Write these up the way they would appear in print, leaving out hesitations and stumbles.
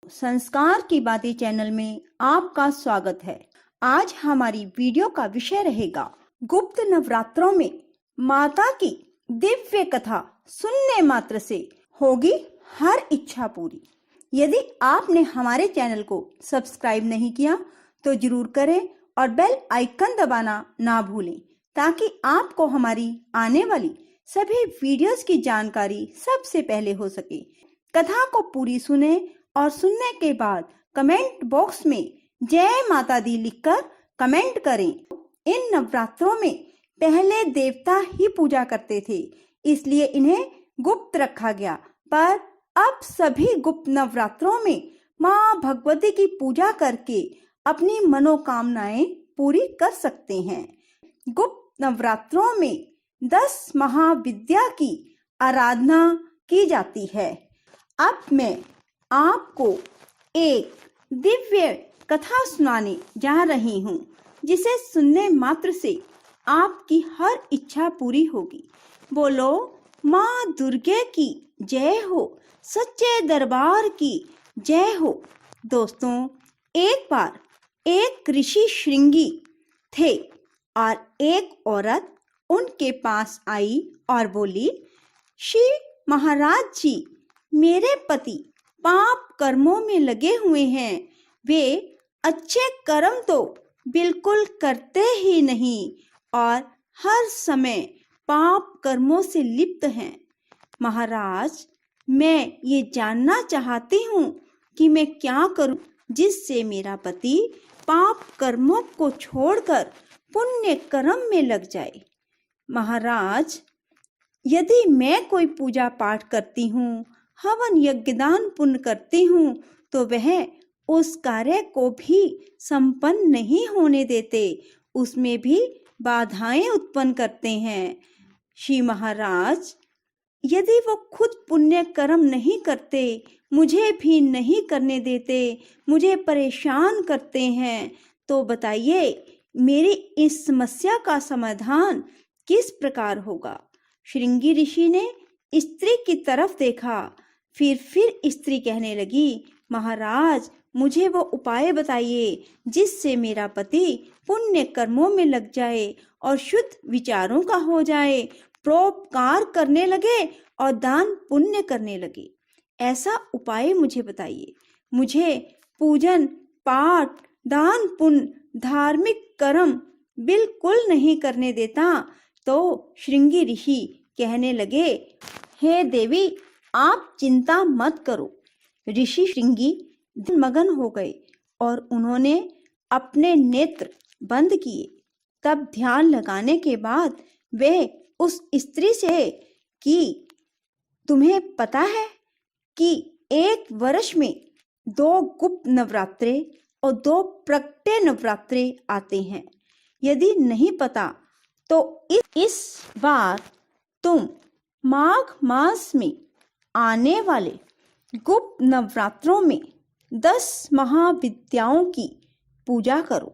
संस्कार की बातें चैनल में आपका स्वागत है। आज हमारी वीडियो का विषय रहेगा गुप्त नवरात्रों में माता की दिव्य कथा सुनने मात्र से होगी हर इच्छा पूरी। यदि आपने हमारे चैनल को सब्सक्राइब नहीं किया तो जरूर करें और बेल आइकन दबाना ना भूलें ताकि आपको हमारी आने वाली सभी वीडियोस की जानकारी सबसे पहले हो सके। कथा को पूरी सुने और सुनने के बाद कमेंट बॉक्स में जय माता दी लिखकर कमेंट करें। इन नवरात्रों में पहले देवता ही पूजा करते थे, इसलिए इन्हें गुप्त रखा गया, पर अब सभी गुप्त नवरात्रों में माँ भगवती की पूजा करके अपनी मनोकामनाएं पूरी कर सकते हैं। गुप्त नवरात्रों में 10 महाविद्या की आराधना की जाती है। अब मैं आपको एक दिव्य कथा सुनाने जा रही हूँ, जिसे सुनने मात्र से आपकी हर इच्छा पूरी होगी। बोलो माँ दुर्गे की जय हो, सच्चे दरबार की जय हो। दोस्तों, एक बार एक ऋषि श्रृंगी थे और एक औरत उनके पास आई और बोली, श्री महाराज जी, मेरे पति पाप कर्मों में लगे हुए हैं। वे अच्छे कर्म तो बिल्कुल करते ही नहीं और हर समय पाप कर्मों से लिप्त हैं। महाराज, मैं ये जानना चाहती हूँ कि मैं क्या करूँ जिससे मेरा पति पाप कर्मों को छोड़कर पुण्य कर्म में लग जाए। महाराज, यदि मैं कोई पूजा पाठ करती हूँ, हवन यज्ञ दान पुण्य करती हूँ, तो वह उस कार्य को भी संपन्न नहीं होने देते, उसमें भी बाधाएं उत्पन्न करते हैं। श्री महाराज, यदि वो खुद पुण्य कर्म नहीं करते, मुझे भी नहीं करने देते, मुझे परेशान करते हैं, तो बताइए मेरी इस समस्या का समाधान किस प्रकार होगा। श्रृंगी ऋषि ने स्त्री की तरफ देखा, फिर स्त्री कहने लगी, महाराज, मुझे वो उपाय बताइए जिससे मेरा पति पुण्य कर्मों में लग जाए और शुद्ध विचारों का हो जाए, परोपकार करने लगे और दान पुण्य करने लगे। ऐसा उपाय मुझे बताइए। मुझे पूजन पाठ दान पुण्य धार्मिक कर्म बिल्कुल नहीं करने देता। तो श्रृंगी ऋषि कहने लगे, हे देवी, आप चिंता मत करो। ऋषि श्रृंगी मगन हो गए और उन्होंने अपने नेत्र बंद किए। तब ध्यान लगाने के बाद वे उस स्त्री से कि तुम्हें पता है कि एक वर्ष में 2 गुप्त नवरात्रे और 2 प्रकटे नवरात्रे आते हैं। यदि नहीं पता तो इस बार तुम माघ मास में आने वाले गुप्त नवरात्रों में 10 महाविद्याओं की पूजा करो।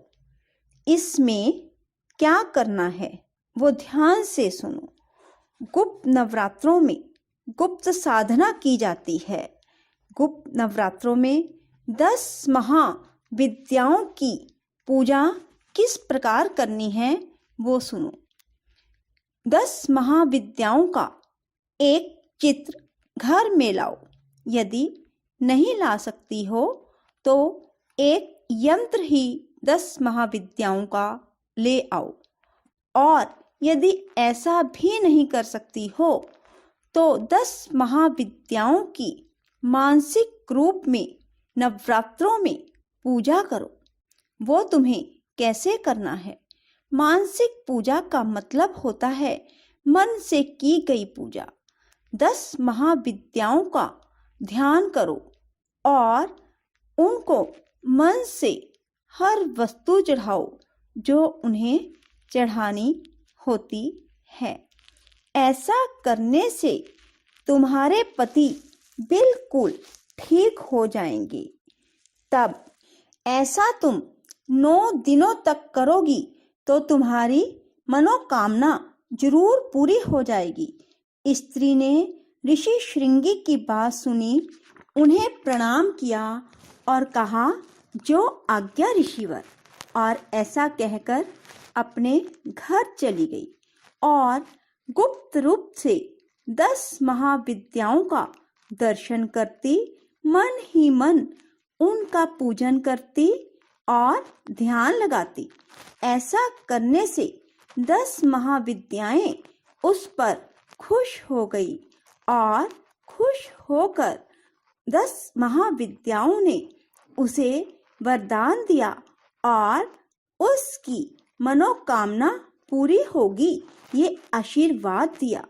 इसमें क्या करना है वो ध्यान से सुनो। गुप्त नवरात्रों में गुप्त साधना की जाती है। गुप्त नवरात्रों में 10 महाविद्याओं की पूजा किस प्रकार करनी है वो सुनो। 10 महाविद्याओं का एक चित्र घर में लाओ। यदि नहीं ला सकती हो तो एक यंत्र ही 10 महाविद्याओं का ले आओ, और यदि ऐसा भी नहीं कर सकती हो तो 10 महाविद्याओं की मानसिक रूप में नवरात्रों में पूजा करो। वो तुम्हें कैसे करना है। मानसिक पूजा का मतलब होता है मन से की गई पूजा। 10 महाविद्याओं का ध्यान करो और उनको मन से हर वस्तु चढ़ाओ जो उन्हें चढ़ानी होती है। ऐसा करने से तुम्हारे पति बिल्कुल ठीक हो जाएंगे। तब ऐसा तुम 9 दिनों तक करोगी तो तुम्हारी मनोकामना जरूर पूरी हो जाएगी। स्त्री ने ऋषि श्रृंगी की बात सुनी, उन्हें प्रणाम किया और कहा, जो आज्ञा ऋषिवर। और ऐसा कहकर अपने घर चली गई और गुप्त रूप से 10 महाविद्याओं का दर्शन करती, मन ही मन उनका पूजन करती और ध्यान लगाती। ऐसा करने से 10 महाविद्याएं उस पर खुश हो गई और खुश होकर 10 महाविद्याओं ने उसे वरदान दिया और उसकी मनोकामना पूरी होगी, ये आशीर्वाद दिया।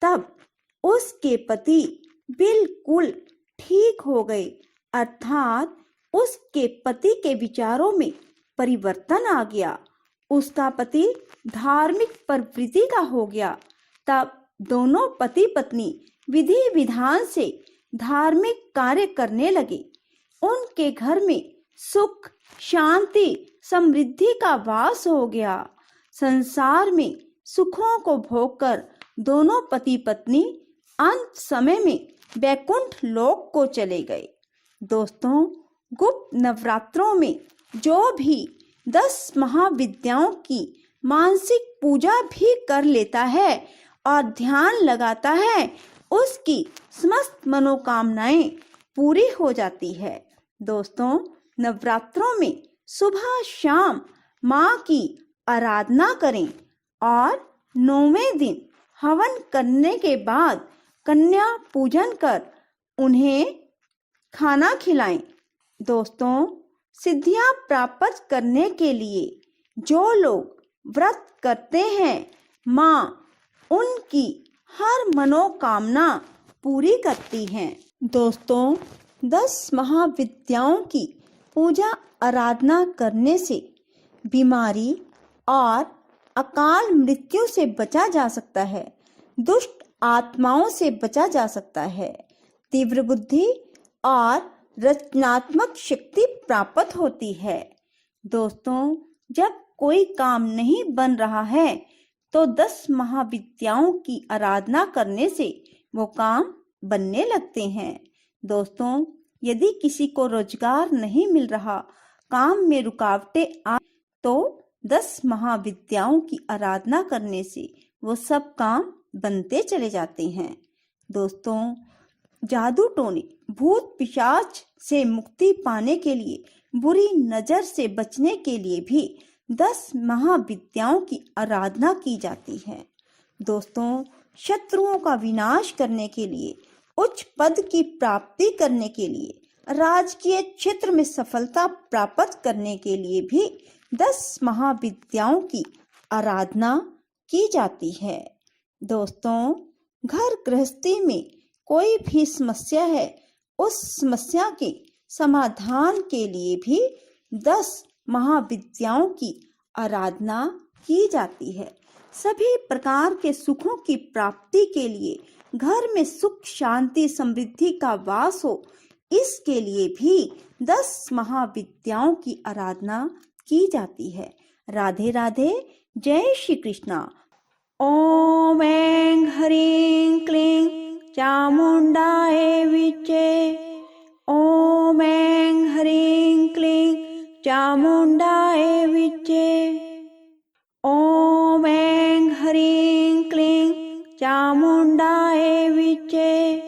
तब उसके पति बिल्कुल ठीक हो गए, अर्थात उसके पति के विचारों में परिवर्तन आ गया। उसका पति धार्मिक प्रवृत्ति का हो गया। तब दोनों पति पत्नी विधि विधान से धार्मिक कार्य करने लगे। उनके घर में सुख, शांति, समृद्धि का वास हो गया। संसार में सुखों को भोगकर दोनों पति पत्नी अंत समय में वैकुंठ लोक को चले गए। दोस्तों, गुप्त नवरात्रों में जो भी 10 महाविद्याओं की मानसिक पूजा भी कर लेता है और ध्यान लगाता है, उसकी समस्त मनोकामनाएं पूरी हो जाती है। दोस्तों, नवरात्रों में सुबह शाम माँ की आराधना करें और 9वें दिन हवन करने के बाद कन्या पूजन कर उन्हें खाना खिलाएं। दोस्तों, सिद्धियां प्राप्त करने के लिए जो लोग व्रत करते हैं, माँ उनकी हर मनोकामना पूरी करती हैं। दोस्तों, 10 महाविद्याओं की पूजा आराधना करने से बीमारी और अकाल मृत्यु से बचा जा सकता है, दुष्ट आत्माओं से बचा जा सकता है, तीव्र बुद्धि और रचनात्मक शक्ति प्राप्त होती है। दोस्तों, जब कोई काम नहीं बन रहा है तो 10 महाविद्याओं की आराधना करने से वो काम बनने लगते हैं। दोस्तों, यदि किसी को रोजगार नहीं मिल रहा, काम में रुकावटें आ, तो 10 महाविद्याओं की आराधना करने से वो सब काम बनते चले जाते हैं। दोस्तों, जादू टोने, भूत पिशाच से मुक्ति पाने के लिए, बुरी नजर से बचने के लिए भी 10 महाविद्याओं की आराधना की जाती है। दोस्तों, शत्रुओं का विनाश करने के लिए, उच्च पद की प्राप्ति करने के लिए, राजकीय क्षेत्र में सफलता प्राप्त करने के लिए भी 10 महाविद्याओं की आराधना की जाती है। दोस्तों, घर गृहस्थी में कोई भी समस्या है, उस समस्या के समाधान के लिए भी 10 महाविद्याओं की आराधना की जाती है। सभी प्रकार के सुखों की प्राप्ति के लिए, घर में सुख, शांति, समृद्धि का वास हो, इसके लिए भी 10 महाविद्याओं की आराधना की जाती है। राधे राधे, जय श्री कृष्णा। ओम ऐं ह्रीं क्लीं चामुंडाय विचे। ओम ऐं ह्रीं क्लीं चामुंडाय विचे। ओम ऐं ह्रीं क्लीं चामुंडाय विचे।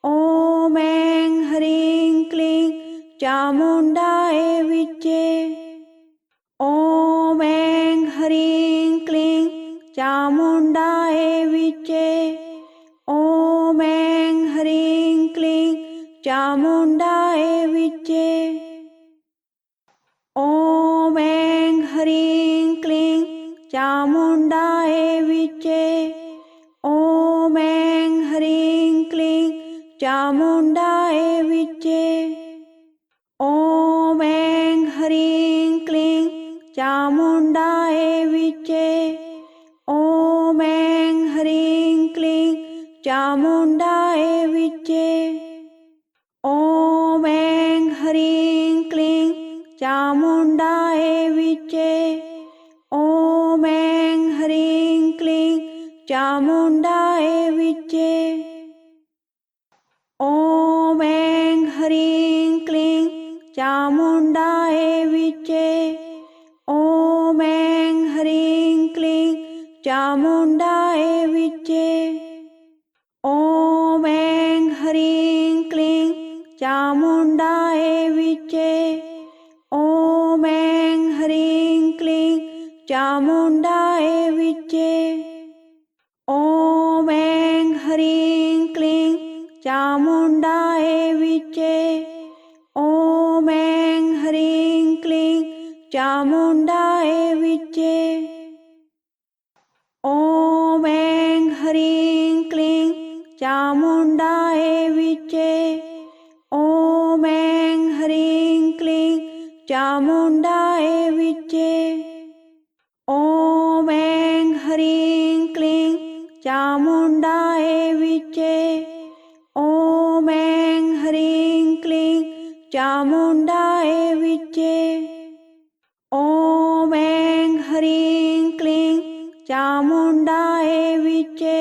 ओम ऐं ह्रीं क्लीं चामुंडाय विचे। ओम ऐं ह्रीं क्लीं चामुंडाय विचे। ओम ऐं ह्रीं क्लीं चामुंडाय विचे। ओम ऐं ह्रीं क्लीं चामुंडाय विचे। ओम ऐं ह्रीं क्लीं चामुंडाय विचे। ओम ऐं ह्रीं क्लीं चामुंडाय विचे। ओम ऐं ह्रीं क्लीं चामुंडाय विचे। ओम ऐं ह्रीं क्लीं चामुंडाय विचे। ओम ऐं ह्रीं क्लीं चामुंडाय विचे। ओम ऐं ह्रीं क्लीं विचे ॐ ऐं ह्रीं क्लीं चामुण्डाय विचे ॐ ऐं ह्रीं क्लीं चामुण्डाय विचे ॐ ऐं ह्रीं क्लीं चामुण्डाय विचे ॐ ऐं ह्रीं क्लीं चामुण्डाय विचे ॐ ऐं ह्रीं क्लीं चामुण्डाय विचे ॐ ऐं ह्रीं क्लीं चामुण्डाय विचे ॐ ऐं ह्रीं क्लीं चामुण्डाय विचे ॐ ऐं ह्रीं क्लीं चामुण्डाय विचे ॐ ऐं ह्रीं क्लीं चामुण्डाय विचे ॐ ऐं ह्रीं क्लीं चामुण्डाय विचे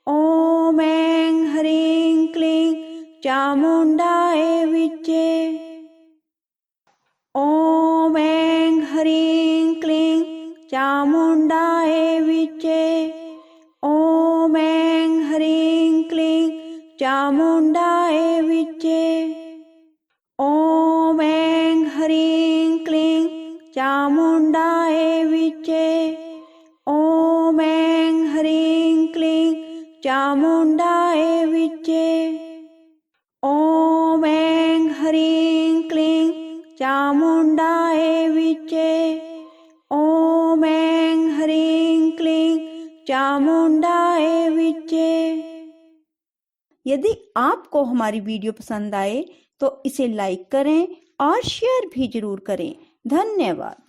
ॐ ऐं ह्रीं क्लीं चामुण्डाय विचे ॐ ऐं ह्रीं क्लीं चामुण्डाय विचे ॐ ऐं ह्रीं क्लीं चामुण्डाय विचे ॐ ऐं ह्रीं क्लीं चामुण्डाय विचे ॐ ऐं ह्रीं क्लीं चामुण्डाय विचे ॐ ऐं ह्रीं क्लीं चामुण्डाय विचे ॐ ऐं ह्रीं क्लीं चामुण्डाय विचे। यदि आपको हमारी वीडियो पसंद आए तो इसे लाइक करें और शेयर भी जरूर करें। धन्यवाद।